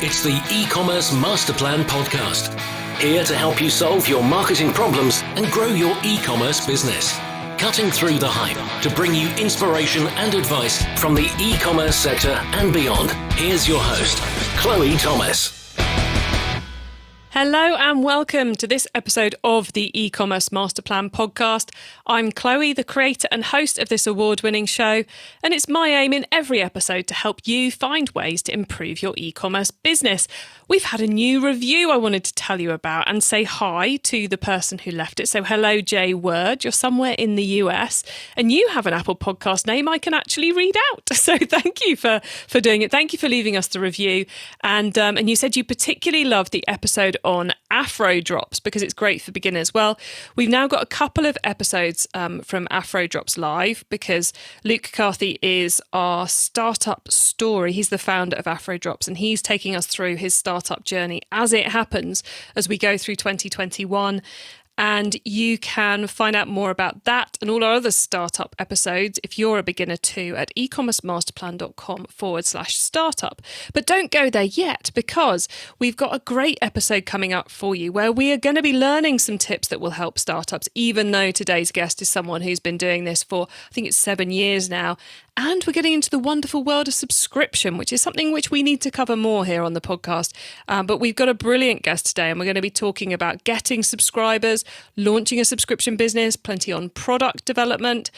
It's the e-commerce master plan podcast. Here to help you solve your marketing problems and grow your e-commerce business. Cutting through the hype to bring you inspiration and advice from the e-commerce sector and beyond. Here's your host, Chloe Thomas. Hello and welcome to this episode of the e-commerce master plan podcast. I'm Chloe, the creator and host of this award-winning show, and it's my aim in every episode to help you find ways to improve your e-commerce business. We've had a new review I wanted to tell you about and say hi to the person who left it. So hello, Jay Word. You're somewhere in the US and you have an Apple podcast name I can actually read out. So thank you for doing it. Thank you for leaving us the review. And you said you particularly loved the episode on Afro Drops because it's great for beginners. Well, we've now got a couple of episodes from Afro Drops live because Luke Carthy is our startup story. He's the founder of Afro Drops and he's taking us through his startup journey as it happens as we go through 2021. And you can find out more about that and all our other startup episodes if you're a beginner too at ecommercemasterplan.com/startup. But don't go there yet because we've got a great episode coming up for you where we are going to be learning some tips that will help startups, even though today's guest is someone who's been doing this for, I think it's 7 years now. And we're getting into the wonderful world of subscription, which is something which we need to cover more here on the podcast. But we've got a brilliant guest today, and we're going to be talking about getting subscribers, launching a subscription business, plenty on product development,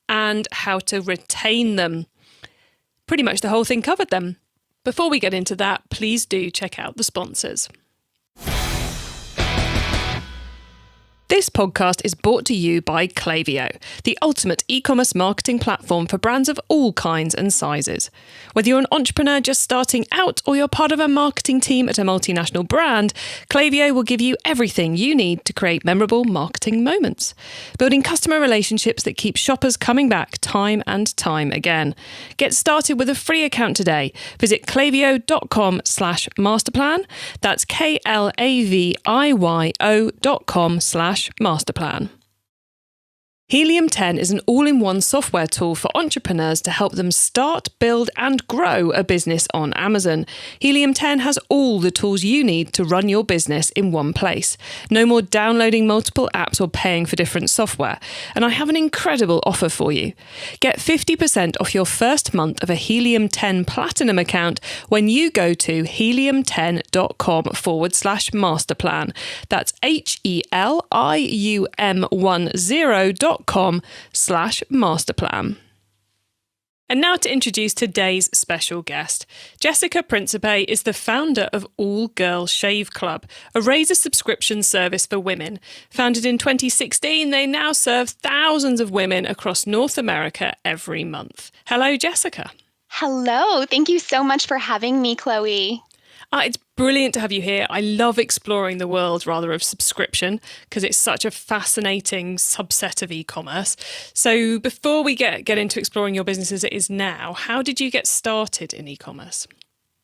and how to retain them. Pretty much the whole thing covered then. Before we get into that, please do check out the sponsors. This podcast is brought to you by Klaviyo, the ultimate e-commerce marketing platform for brands of all kinds and sizes. Whether you're an entrepreneur just starting out or you're part of a marketing team at a multinational brand, Klaviyo will give you everything you need to create memorable marketing moments, building customer relationships that keep shoppers coming back time and time again. Get started with a free account today. Visit klaviyo.com/masterplan. That's KLAVIYO.com/masterplan. Helium 10 is an all-in-one software tool for entrepreneurs to help them start, build and grow a business on Amazon. Helium 10 has all the tools you need to run your business in one place. No more downloading multiple apps or paying for different software. And I have an incredible offer for you. Get 50% off your first month of a Helium 10 Platinum account when you go to helium10.com/masterplan. That's helium10.com/masterplan. And now to introduce today's special guest. Jessica Principe is the founder of All Girls Shave Club, a razor subscription service for women. Founded in 2016, they now serve thousands of women across North America every month. Hello, Jessica. Hello. Thank you so much for having me, Chloe. It's brilliant to have you here. I love exploring the world, rather, of subscription because it's such a fascinating subset of e-commerce. So before we get into exploring your business as it is now, how did you get started in e-commerce?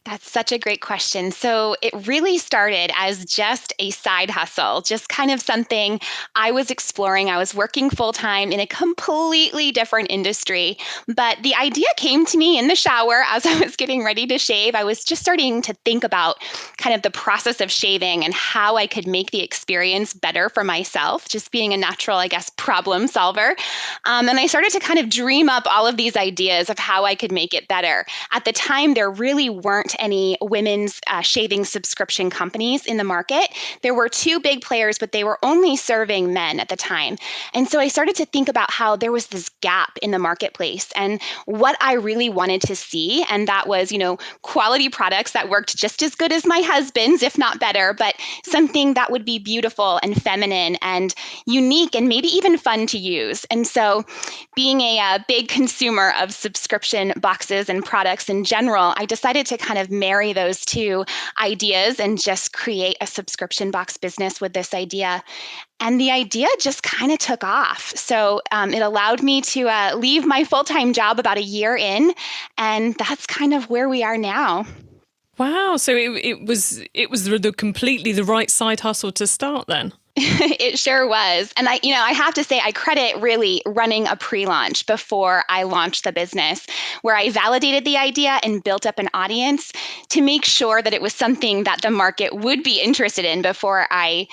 That's such a great question. So it really started as just a side hustle, just kind of something I was exploring. I was working full-time in a completely different industry, but the idea came to me in the shower as I was getting ready to shave. I was just starting to think about kind of the process of shaving and how I could make the experience better for myself, just being a natural, I guess, problem solver. And I started to kind of dream up all of these ideas of how I could make it better. At the time, there really weren't any women's shaving subscription companies in the market. There were two big players, but they were only serving men at the time. And so I started to think about how there was this gap in the marketplace and what I really wanted to see. And that was, quality products that worked just as good as my husband's, if not better, but something that would be beautiful and feminine and unique and maybe even fun to use. And so being a big consumer of subscription boxes and products in general, I decided to kind of marry those two ideas and just create a subscription box business with this idea. And the idea just kind of took off. So it allowed me to leave my full-time job about a year in, and that's kind of where we are now. Wow. So it was completely the right side hustle to start then. It sure was. And I have to say, I credit really running a pre-launch before I launched the business, where I validated the idea and built up an audience to make sure that it was something that the market would be interested in before I,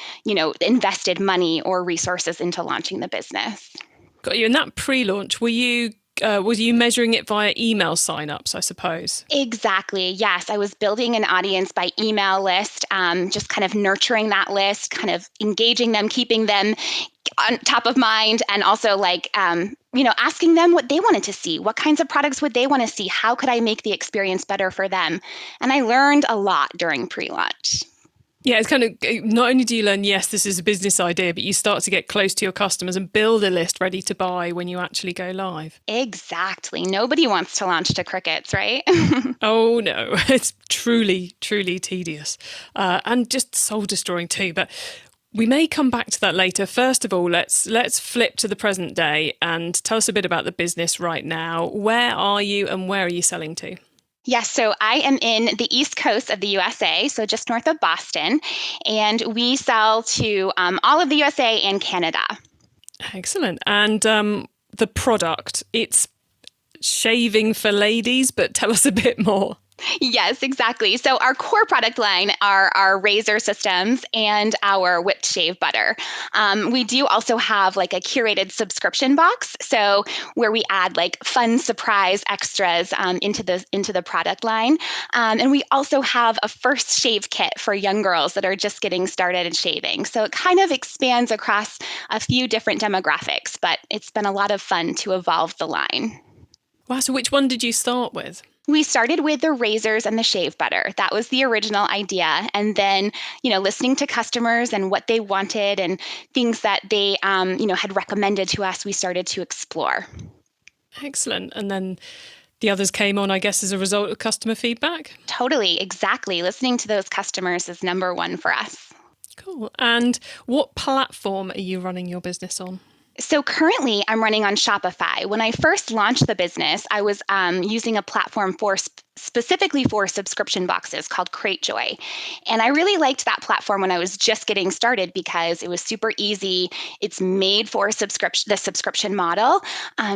invested money or resources into launching the business. Got you. In that pre-launch, was you measuring it via email signups, I suppose? Exactly. Yes. I was building an audience by email list, just kind of nurturing that list, kind of engaging them, keeping them on top of mind, and also asking them what they wanted to see. What kinds of products would they want to see? How could I make the experience better for them? And I learned a lot during pre-launch. Yeah, it's kind of, not only do you learn, yes, this is a business idea, but you start to get close to your customers and build a list ready to buy when you actually go live. Exactly. Nobody wants to launch to crickets, right? Oh, no. It's truly, truly tedious and just soul destroying too. But we may come back to that later. First of all, let's flip to the present day and tell us a bit about the business right now. Where are you and where are you selling to? Yes, so I am in the East Coast of the USA, so just north of Boston, and we sell to all of the USA and Canada. Excellent. And the product, it's shaving for ladies, but tell us a bit more. Yes, exactly. So our core product line are our razor systems and our whipped shave butter. We do also have like a curated subscription box, so where we add like fun surprise extras into the product line. And we also have a first shave kit for young girls that are just getting started in shaving. So it kind of expands across a few different demographics, but it's been a lot of fun to evolve the line. Wow, so which one did you start with? We started with the razors and the shave butter. That was the original idea. And then, listening to customers and what they wanted and things that they, had recommended to us, we started to explore. Excellent. And then the others came on, I guess, as a result of customer feedback? Totally, exactly. Listening to those customers is number one for us. Cool. And what platform are you running your business on? So currently, I'm running on Shopify. When I first launched the business, I was using a platform specifically for subscription boxes called Cratejoy. And I really liked that platform when I was just getting started because it was super easy. It's made for the subscription model.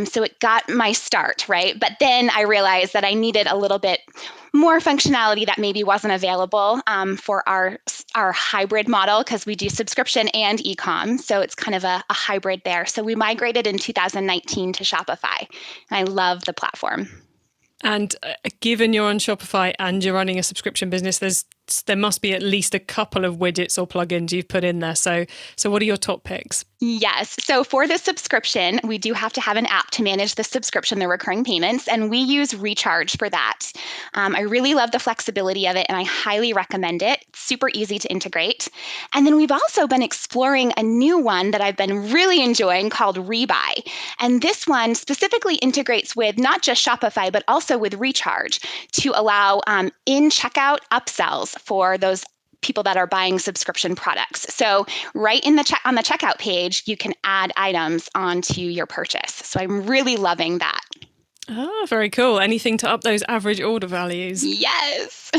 So it got my start, right? But then I realized that I needed a little bit more functionality that maybe wasn't available for our hybrid model because we do subscription and e-com. So it's kind of a hybrid there. So we migrated in 2019 to Shopify. And I love the platform. And given you're on Shopify and you're running a subscription business, there must be at least a couple of widgets or plugins you've put in there. So what are your top picks? Yes. So for the subscription, we do have to have an app to manage the subscription, the recurring payments, and we use Recharge for that. I really love the flexibility of it, and I highly recommend it. It's super easy to integrate. And then we've also been exploring a new one that I've been really enjoying called Rebuy. And this one specifically integrates with not just Shopify, but also with Recharge to allow in-checkout upsells for those people that are buying subscription products. So right on the checkout page, you can add items onto your purchase. So I'm really loving that. Ah, very cool. Anything to up those average order values? Yes.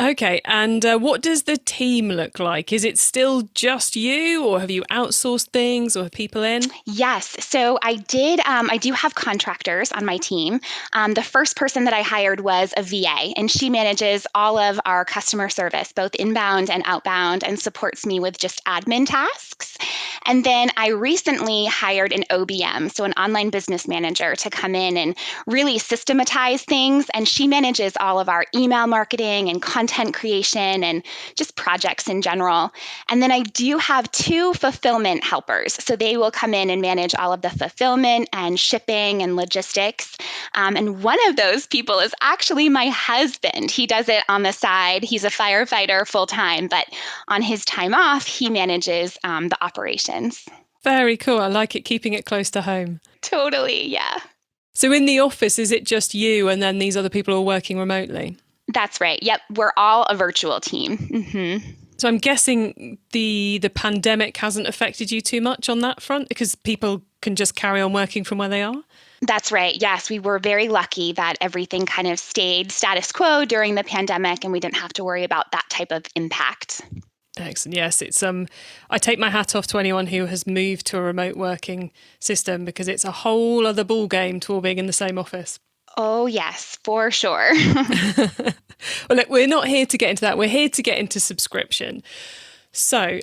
Okay, and what does the team look like? Is it still just you, or have you outsourced things, or have people in? Yes. So I do have contractors on my team. The first person that I hired was a VA, and she manages all of our customer service, both inbound and outbound, and supports me with just admin tasks. And then I recently hired an OBM, so an online business manager, to come in and really systematize things. And she manages all of our email marketing and content creation and just projects in general. And then I do have 2 fulfillment helpers. So they will come in and manage all of the fulfillment and shipping and logistics. And one of those people is actually my husband. He does it on the side. He's a firefighter full time, but on his time off, he manages the operations. Very cool. I like it, keeping it close to home. Totally, yeah. So in the office, is it just you and then these other people are working remotely? That's right. Yep. We're all a virtual team. Mm-hmm. So I'm guessing the pandemic hasn't affected you too much on that front because people can just carry on working from where they are? That's right. Yes, we were very lucky that everything kind of stayed status quo during the pandemic and we didn't have to worry about that type of impact. Excellent. Yes, it's I take my hat off to anyone who has moved to a remote working system, because it's a whole other ball game to all being in the same office. Oh, yes, for sure. Well, look, we're not here to get into that. We're here to get into subscription. So,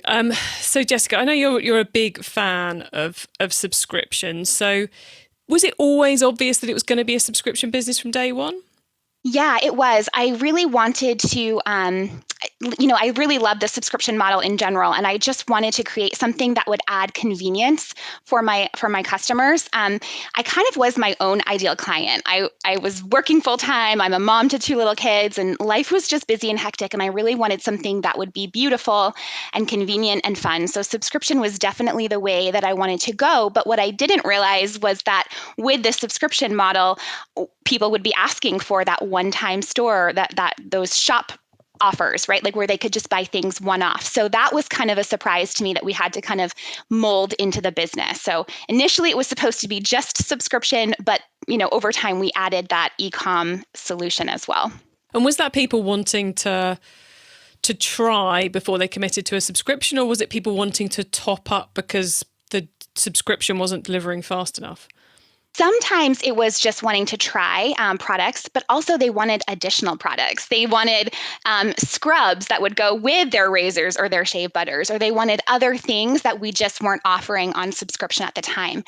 so Jessica, I know you're a big fan of subscriptions. So, was it always obvious that it was going to be a subscription business from day one? Yeah, it was. I really wanted to, I really love the subscription model in general, and I just wanted to create something that would add convenience for my customers. I kind of was my own ideal client. I was working full time. I'm a mom to 2 little kids, and life was just busy and hectic. And I really wanted something that would be beautiful and convenient and fun. So subscription was definitely the way that I wanted to go. But what I didn't realize was that with the subscription model, people would be asking for that one-time store, that those shop offers, right? Like where they could just buy things one-off. So that was kind of a surprise to me that we had to kind of mold into the business. So initially it was supposed to be just subscription, but over time we added that e-com solution as well. And was that people wanting to try before they committed to a subscription, or was it people wanting to top up because the subscription wasn't delivering fast enough? Sometimes it was just wanting to try products, but also they wanted additional products. They wanted scrubs that would go with their razors or their shave butters, or they wanted other things that we just weren't offering on subscription at the time.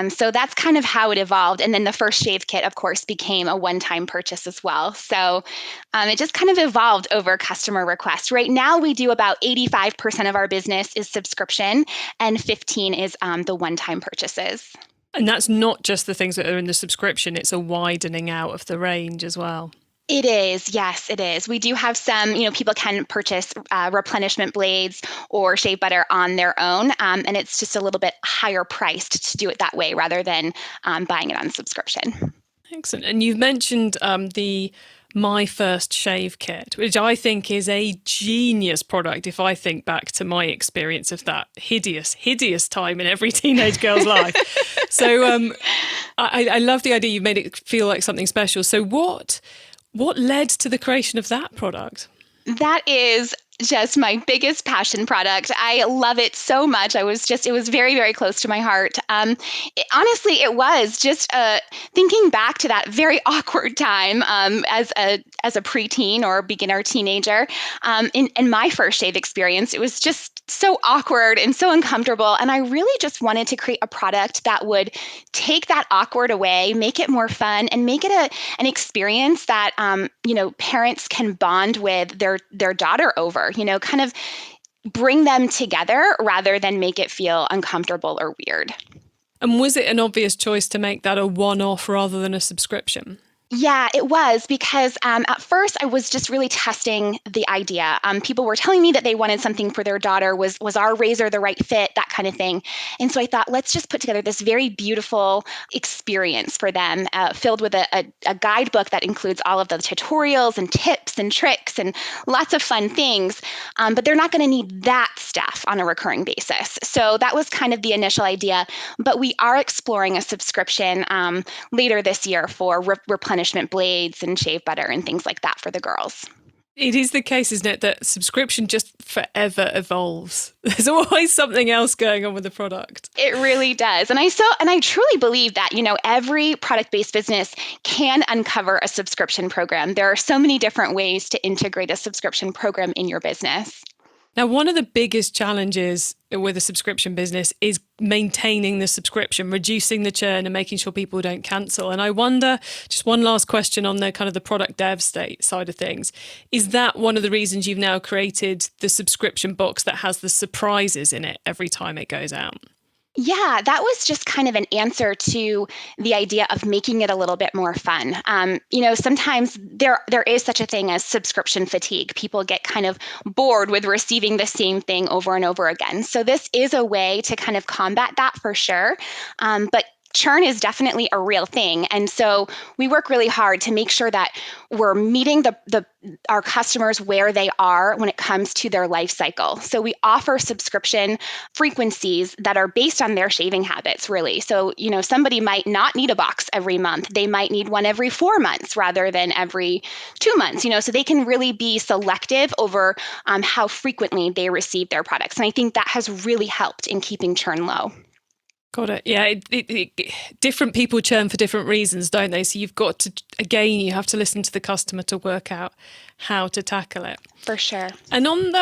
So that's kind of how it evolved. And then the first shave kit, of course, became a one-time purchase as well. So it just kind of evolved over customer request. Right now, we do about 85% of our business is subscription, and 15% is the one-time purchases. And that's not just the things that are in the subscription, it's a widening out of the range as well. It is. Yes, it is. We do have some, people can purchase replenishment blades or shave butter on their own. And it's just a little bit higher priced to do it that way rather than buying it on subscription. Excellent. And you've mentioned the My First Shave Kit, which I think is a genius product if I think back to my experience of that hideous time in every teenage girl's life. So I love the idea you've made it feel like something special. So what led to the creation of that product? That is just my biggest passion product. I love it so much. It was very, very close to my heart. Honestly, it was just thinking back to that very awkward time as a preteen or beginner teenager. In my first shave experience, it was just so awkward and so uncomfortable. And I really just wanted to create a product that would take that awkward away, make it more fun, and make it an experience that parents can bond with their daughter over. Kind of bring them together rather than make it feel uncomfortable or weird. And was it an obvious choice to make that a one-off rather than a subscription? Yeah, it was, because at first I was just really testing the idea. People were telling me that they wanted something for their daughter. Was our razor the right fit? That kind of thing. And so I thought, let's just put together this very beautiful experience for them, filled with a guidebook that includes all of the tutorials and tips and tricks and lots of fun things. But they're not going to need that stuff on a recurring basis. So that was kind of the initial idea. But we are exploring a subscription later this year for replenishment blades and shave butter and things like that for the girls. It is the case, isn't it, that subscription just forever evolves. There's always something else going on with the product. It really does. And I truly believe that, every product-based business can uncover a subscription program. There are so many different ways to integrate a subscription program in your business. Now, one of the biggest challenges with a subscription business is maintaining the subscription, reducing the churn and making sure people don't cancel. And I wonder, just one last question on the kind of the product dev side of things, is that one of the reasons you've now created the subscription box that has the surprises in it every time it goes out? Yeah, that was just kind of an answer to the idea of making it a little bit more fun. Sometimes there is such a thing as subscription fatigue. People get kind of bored with receiving the same thing over and over again. So this is a way to kind of combat that for sure. But churn is definitely a real thing. And so we work really hard to make sure that we're meeting our customers where they are when it comes to their life cycle. So we offer subscription frequencies that are based on their shaving habits, really. So, somebody might not need a box every month. They might need one every 4 months rather than every 2 months, so they can really be selective over how frequently they receive their products. And I think that has really helped in keeping churn low. Got it. Yeah, different people churn for different reasons, don't they? So you've got to, again, you have to listen to the customer to work out how to tackle it. For sure. And on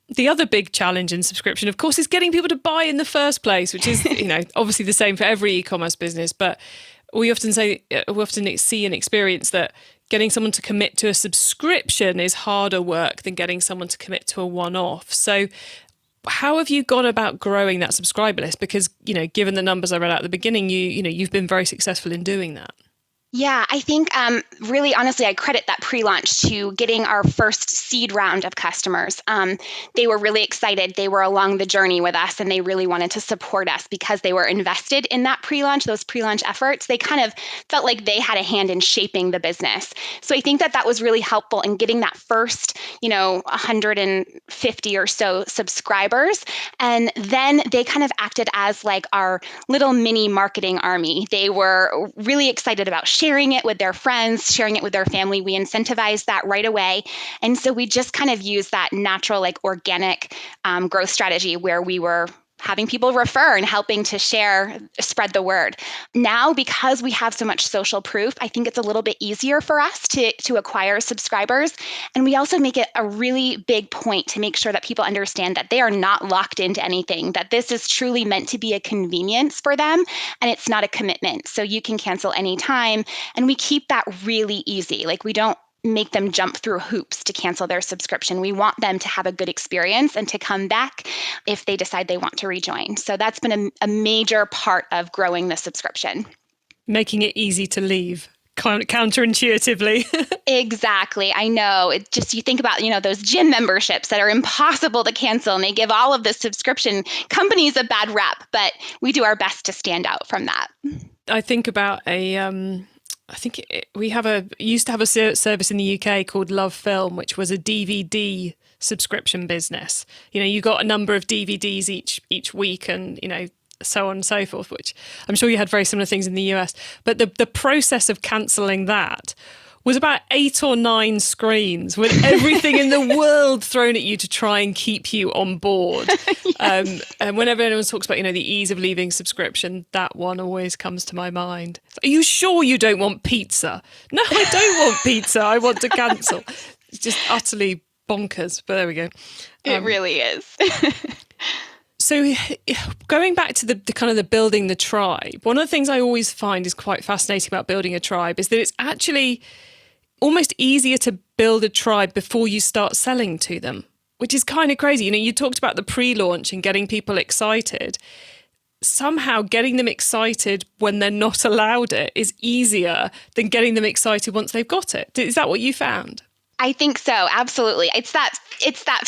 the other big challenge in subscription, of course, is getting people to buy in the first place, which is, obviously the same for every e-commerce business. But we often see and experience that getting someone to commit to a subscription is harder work than getting someone to commit to a one-off. So how have you gone about growing that subscriber list? Because, given the numbers I read out at the beginning, you've been very successful in doing that. Yeah, I think really honestly, I credit that pre-launch to getting our first seed round of customers. They were really excited. They were along the journey with us and they really wanted to support us because they were invested in that pre-launch, those pre-launch efforts. They kind of felt like they had a hand in shaping the business. So I think that was really helpful in getting that first, 150 or so subscribers. And then they kind of acted as like our little mini marketing army. They were really excited about sharing it with their friends, sharing it with their family. We incentivized that right away. And so we just kind of used that natural, like organic growth strategy where we were having people refer and helping to spread the word. Now, because we have so much social proof, I think it's a little bit easier for us to acquire subscribers. And we also make it a really big point to make sure that people understand that they are not locked into anything, that this is truly meant to be a convenience for them and it's not a commitment. So you can cancel anytime. And we keep that really easy. Like we don't make them jump through hoops to cancel their subscription. We want them to have a good experience and to come back if they decide they want to rejoin. So that's been a major part of growing the subscription. Making it easy to leave, counterintuitively. Exactly. I know. It just, you think about, those gym memberships that are impossible to cancel and they give all of the subscription companies a bad rap, but we do our best to stand out from that. I think about we used to have a service in the UK called Love Film, which was a DVD subscription business. You got a number of DVDs each week and, so on and so forth, which I'm sure you had very similar things in the US. But the process of cancelling that was about 8 or 9 screens with everything in the world thrown at you to try and keep you on board. Yes. And whenever anyone talks about, the ease of leaving subscription, that one always comes to my mind. Are you sure you don't want pizza? No, I don't want pizza. I want to cancel. It's just utterly bonkers. But there we go. It really is. So going back to the kind of the building the tribe, one of the things I always find is quite fascinating about building a tribe is that it's actually almost easier to build a tribe before you start selling to them, which is kind of crazy. You talked about the pre-launch and getting people excited. Somehow getting them excited when they're not allowed it is easier than getting them excited once they've got it. Is that what you found? I think so. Absolutely. It's that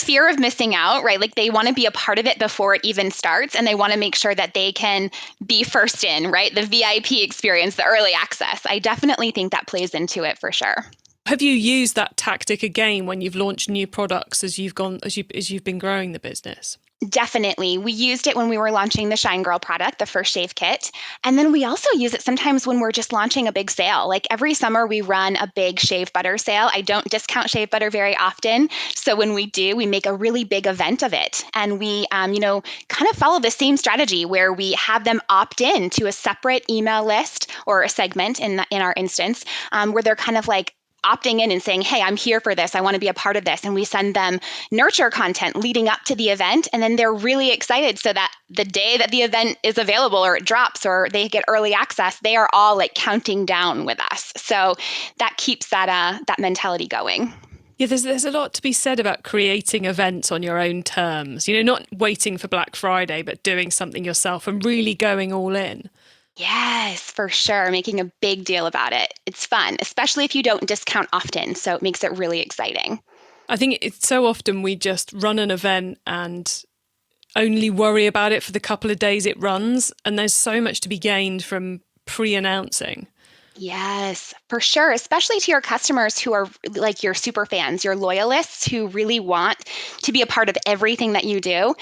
fear of missing out, right? Like they want to be a part of it before it even starts. And they want to make sure that they can be first in, right? The VIP experience, the early access. I definitely think that plays into it for sure. Have you used that tactic again when you've launched new products as you've been growing the business? Definitely. We used it when we were launching the Shine Girl product, the first shave kit. And then we also use it sometimes when we're just launching a big sale. Like every summer we run a big shave butter sale. I don't discount shave butter very often. So when we do, we make a really big event of it. And we, kind of follow the same strategy where we have them opt in to a separate email list or a segment in our instance, where they're kind of like opting in and saying, hey, I'm here for this. I want to be a part of this. And we send them nurture content leading up to the event. And then they're really excited so that the day that the event is available or it drops or they get early access, they are all like counting down with us. So that keeps that mentality going. Yeah, there's a lot to be said about creating events on your own terms, not waiting for Black Friday, but doing something yourself and really going all in. Yes, for sure. Making a big deal about it. It's fun, especially if you don't discount often. So it makes it really exciting. I think it's so often we just run an event and only worry about it for the couple of days it runs. And there's so much to be gained from pre-announcing. Yes, for sure. Especially to your customers who are like your super fans, your loyalists who really want to be a part of everything that you do.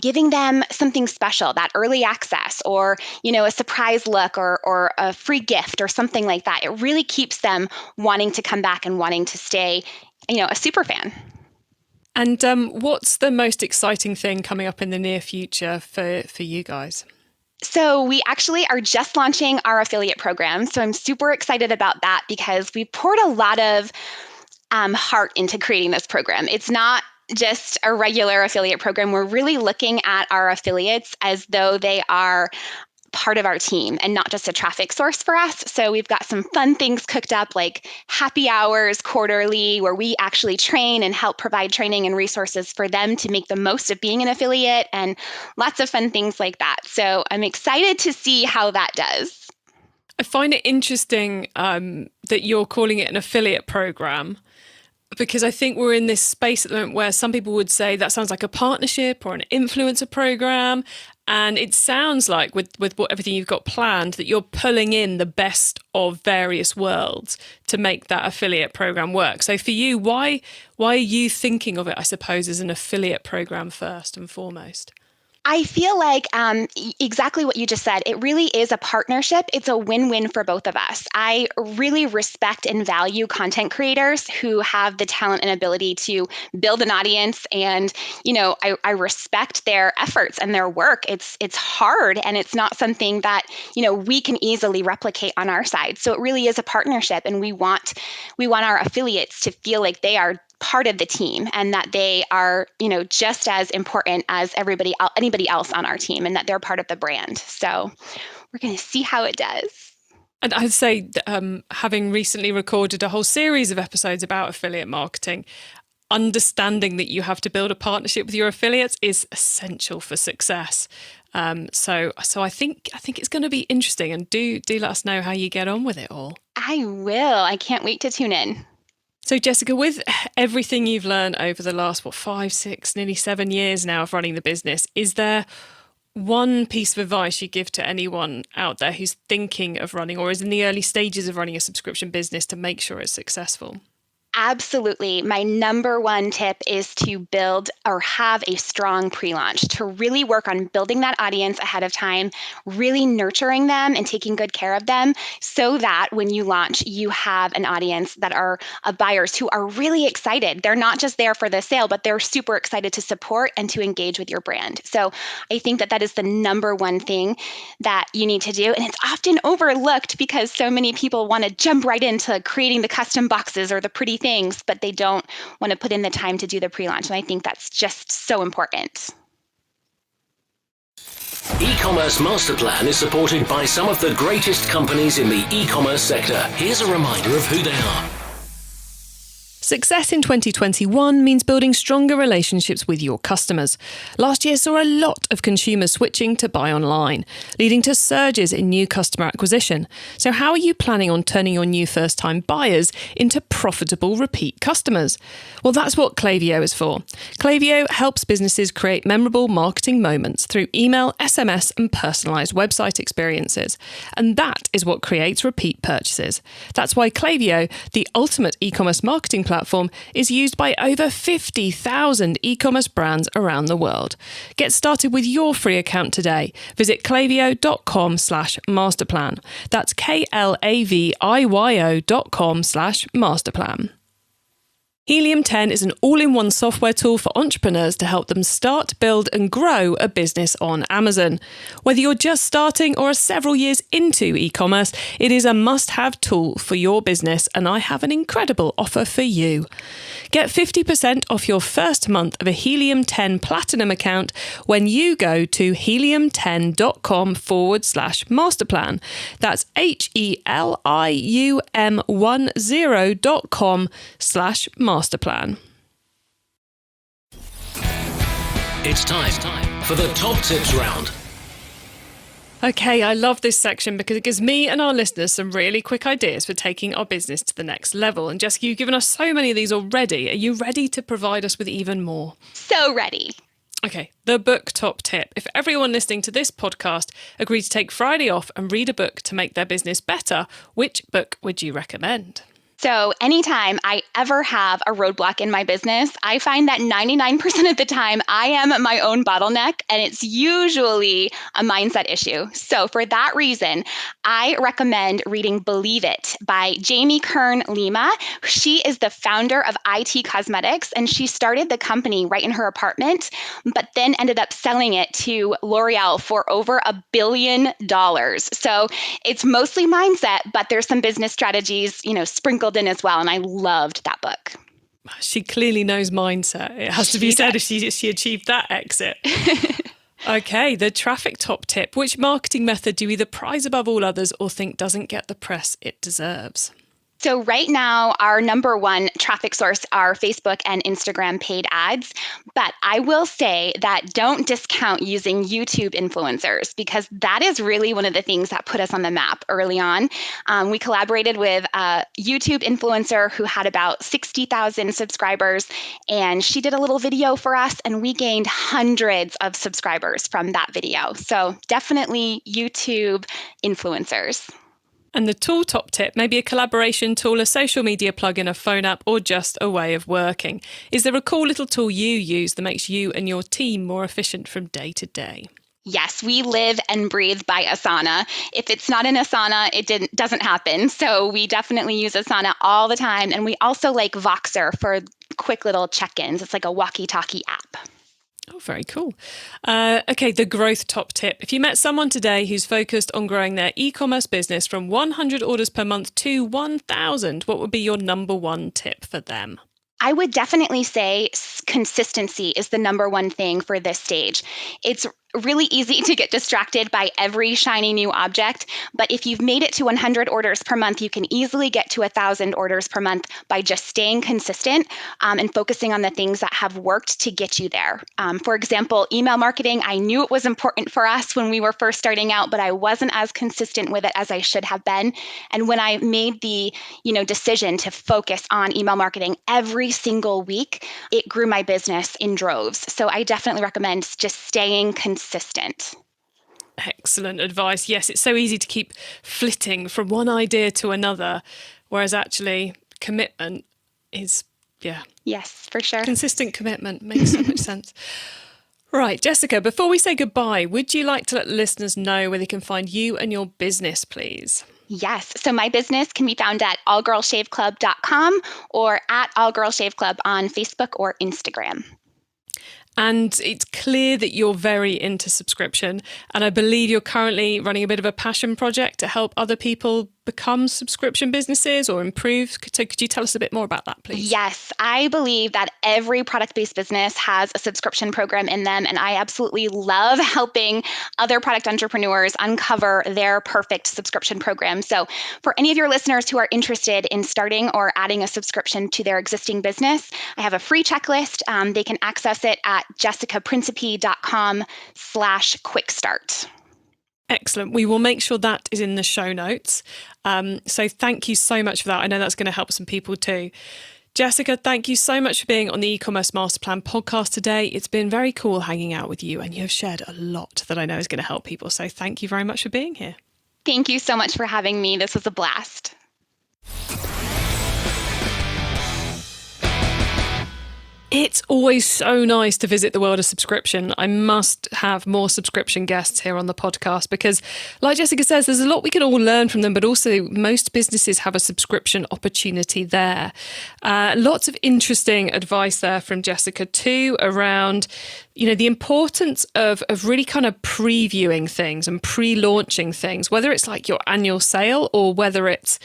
Giving them something special, that early access, or a surprise look, or a free gift, or something like that. It really keeps them wanting to come back and wanting to stay, a super fan. And what's the most exciting thing coming up in the near future for you guys? So we actually are just launching our affiliate program. So I'm super excited about that because we poured a lot of heart into creating this program. It's not just a regular affiliate program. We're really looking at our affiliates as though they are part of our team and not just a traffic source for us. So we've got some fun things cooked up, like happy hours quarterly, where we actually train and help provide training and resources for them to make the most of being an affiliate, and lots of fun things like that. So I'm excited to see how that does. I find it interesting that you're calling it an affiliate program, because I think we're in this space at the moment where some people would say that sounds like a partnership or an influencer program. And it sounds like with everything you've got planned that you're pulling in the best of various worlds to make that affiliate program work. So for you, why are you thinking of it, I suppose, as an affiliate program first and foremost? I feel like exactly what you just said. It really is a partnership. It's a win-win for both of us. I really respect and value content creators who have the talent and ability to build an audience. And, I respect their efforts and their work. It's hard, and it's not something that, we can easily replicate on our side. So it really is a partnership. And we want our affiliates to feel like they are part of the team, and that they are, just as important as anybody else on our team, and that they're part of the brand. So we're going to see how it does. And I'd say, having recently recorded a whole series of episodes about affiliate marketing, understanding that you have to build a partnership with your affiliates is essential for success. So I think it's going to be interesting, and do let us know how you get on with it all. I will. I can't wait to tune in. So Jessica, with everything you've learned over the last, 5, 6, nearly 7 years now of running the business, is there one piece of advice you give to anyone out there who's thinking of running or is in the early stages of running a subscription business to make sure it's successful? Absolutely. My number one tip is to build or have a strong pre-launch, to really work on building that audience ahead of time, really nurturing them and taking good care of them, so that when you launch, you have an audience that are buyers who are really excited. They're not just there for the sale, but they're super excited to support and to engage with your brand. So I think that is the number one thing that you need to do. And it's often overlooked because so many people want to jump right into creating the custom boxes or the pretty things, but they don't want to put in the time to do the pre-launch. And I think that's just so important. E-commerce Master Plan is supported by some of the greatest companies in the e-commerce sector. Here's a reminder of who they are. Success in 2021 means building stronger relationships with your customers. Last year saw a lot of consumers switching to buy online, leading to surges in new customer acquisition. So how are you planning on turning your new first-time buyers into profitable repeat customers? Well, that's what Klaviyo is for. Klaviyo helps businesses create memorable marketing moments through email, SMS, and personalized website experiences. And that is what creates repeat purchases. That's why Klaviyo, the ultimate e-commerce marketing platform, is used by over 50,000 e-commerce brands around the world. Get started with your free account today. Visit klaviyo.com/masterplan. That's KLAVIYO.com/masterplan. Helium 10 is an all-in-one software tool for entrepreneurs to help them start, build, and grow a business on Amazon. Whether you're just starting or are several years into e-commerce, it is a must-have tool for your business, and I have an incredible offer for you. Get 50% off your first month of a Helium 10 Platinum account when you go to helium10.com/masterplan. That's HELIUM10.com/masterplan. It's time for the top tips round. Okay, I love this section because it gives me and our listeners some really quick ideas for taking our business to the next level. And Jessica, you've given us so many of these already. Are you ready to provide us with even more? So ready. Okay, the book top tip. If everyone listening to this podcast agreed to take Friday off and read a book to make their business better, which book would you recommend? So anytime I ever have a roadblock in my business, I find that 99% of the time I am my own bottleneck, and it's usually a mindset issue. So for that reason, I recommend reading Believe It by Jamie Kern Lima. She is the founder of IT Cosmetics, and she started the company right in her apartment, but then ended up selling it to L'Oreal for over $1 billion. So it's mostly mindset, but there's some business strategies, sprinkled in as well. And I loved that book. She clearly knows mindset. It has to be said if she achieved that exit. Okay, the traffic top tip. Which marketing method do you either prize above all others or think doesn't get the press it deserves? So right now, our number one traffic source are Facebook and Instagram paid ads. But I will say that don't discount using YouTube influencers, because that is really one of the things that put us on the map early on. We collaborated with a YouTube influencer who had about 60,000 subscribers, and she did a little video for us, and we gained hundreds of subscribers from that video. So definitely YouTube influencers. And the tool top tip, maybe a collaboration tool, a social media plugin, a phone app, or just a way of working. Is there a cool little tool you use that makes you and your team more efficient from day to day? Yes, we live and breathe by Asana. If it's not in Asana, it doesn't happen. So we definitely use Asana all the time. And we also like Voxer for quick little check-ins. It's like a walkie-talkie app. Oh, very cool. Okay, the growth top tip. If you met someone today who's focused on growing their e-commerce business from 100 orders per month to 1,000, what would be your number one tip for them? I would definitely say consistency is the number one thing for this stage. It's really easy to get distracted by every shiny new object, but if you've made it to 100 orders per month, you can easily get to 1,000 orders per month by just staying consistent and focusing on the things that have worked to get you there. For example, email marketing, I knew it was important for us when we were first starting out, but I wasn't as consistent with it as I should have been. And when I made the decision to focus on email marketing every single week, it grew my business in droves. So I definitely recommend just staying consistent. Excellent advice. Yes, it's so easy to keep flitting from one idea to another, whereas actually commitment is, Yes, for sure. Consistent commitment makes so much sense. Right, Jessica, before we say goodbye, would you like to let listeners know where they can find you and your business, please? Yes. So my business can be found at allgirlshaveclub.com or at allgirlshaveclub on Facebook or Instagram. And it's clear that you're very into subscription. And I believe you're currently running a bit of a passion project to help other people become subscription businesses or improve. So could you tell us a bit more about that, please? Yes, I believe that every product-based business has a subscription program in them. And I absolutely love helping other product entrepreneurs uncover their perfect subscription program. So for any of your listeners who are interested in starting or adding a subscription to their existing business, I have a free checklist. They can access it at jessicaprincipe.com/quickstart. Excellent. We will make sure that is in the show notes. So thank you so much for that. I know that's going to help some people too. Jessica, thank you so much for being on the e-commerce master plan podcast today. It's been very cool hanging out with you, and you have shared a lot that I know is going to help people. So thank you very much for being here. Thank you so much for having me. This was a blast. It's always so nice to visit the world of subscription. I must have more subscription guests here on the podcast because, like Jessica says, there's a lot we can all learn from them, but also most businesses have a subscription opportunity there. Lots of interesting advice there from Jessica too around, the importance of really kind of previewing things and pre-launching things, whether it's like your annual sale or whether it's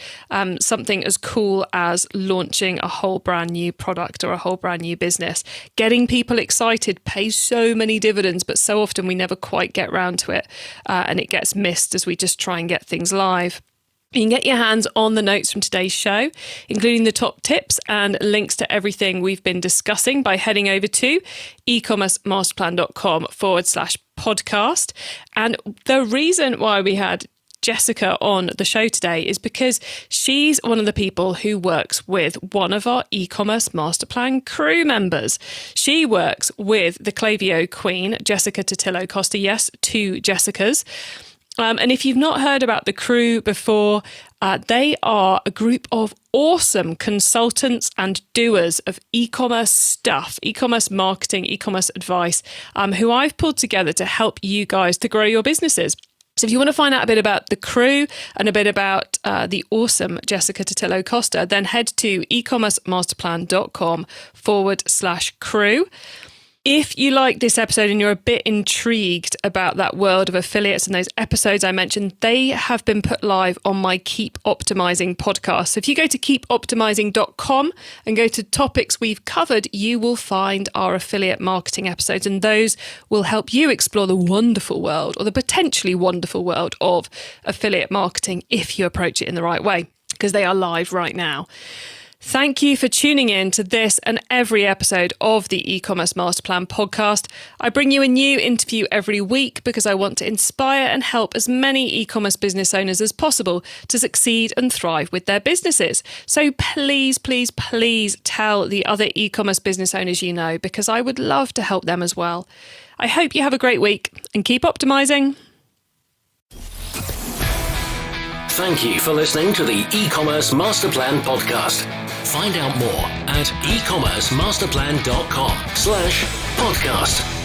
something as cool as launching a whole brand new product or a whole brand new business. Getting people excited pays so many dividends, but so often we never quite get round to it and it gets missed as we just try and get things live. You can get your hands on the notes from today's show, including the top tips and links to everything we've been discussing by heading over to ecommercemasterplan.com/podcast. And the reason why we had Jessica on the show today is because she's one of the people who works with one of our e-commerce master plan crew members. She works with the Klaviyo Queen, Jessica Totillo Costa. Yes, two Jessicas. And if you've not heard about the crew before, they are a group of awesome consultants and doers of e-commerce stuff, e-commerce marketing, e-commerce advice, who I've pulled together to help you guys to grow your businesses. So if you want to find out a bit about the crew and a bit about the awesome Jessica Totillo Costa, then head to ecommercemasterplan.com/crew. If you like this episode and you're a bit intrigued about that world of affiliates and those episodes I mentioned, they have been put live on my Keep Optimizing podcast. So if you go to keepoptimizing.com and go to topics we've covered, you will find our affiliate marketing episodes, and those will help you explore the wonderful world, or the potentially wonderful world, of affiliate marketing if you approach it in the right way, because they are live right now. Thank you for tuning in to this and every episode of the E-commerce Master Plan podcast. I bring you a new interview every week because I want to inspire and help as many e-commerce business owners as possible to succeed and thrive with their businesses. So please, please, please tell the other e-commerce business owners you know, because I would love to help them as well. I hope you have a great week and keep optimizing. Thank you for listening to the E-commerce Master Plan podcast. Find out more at ecommercemasterplan.com/podcast.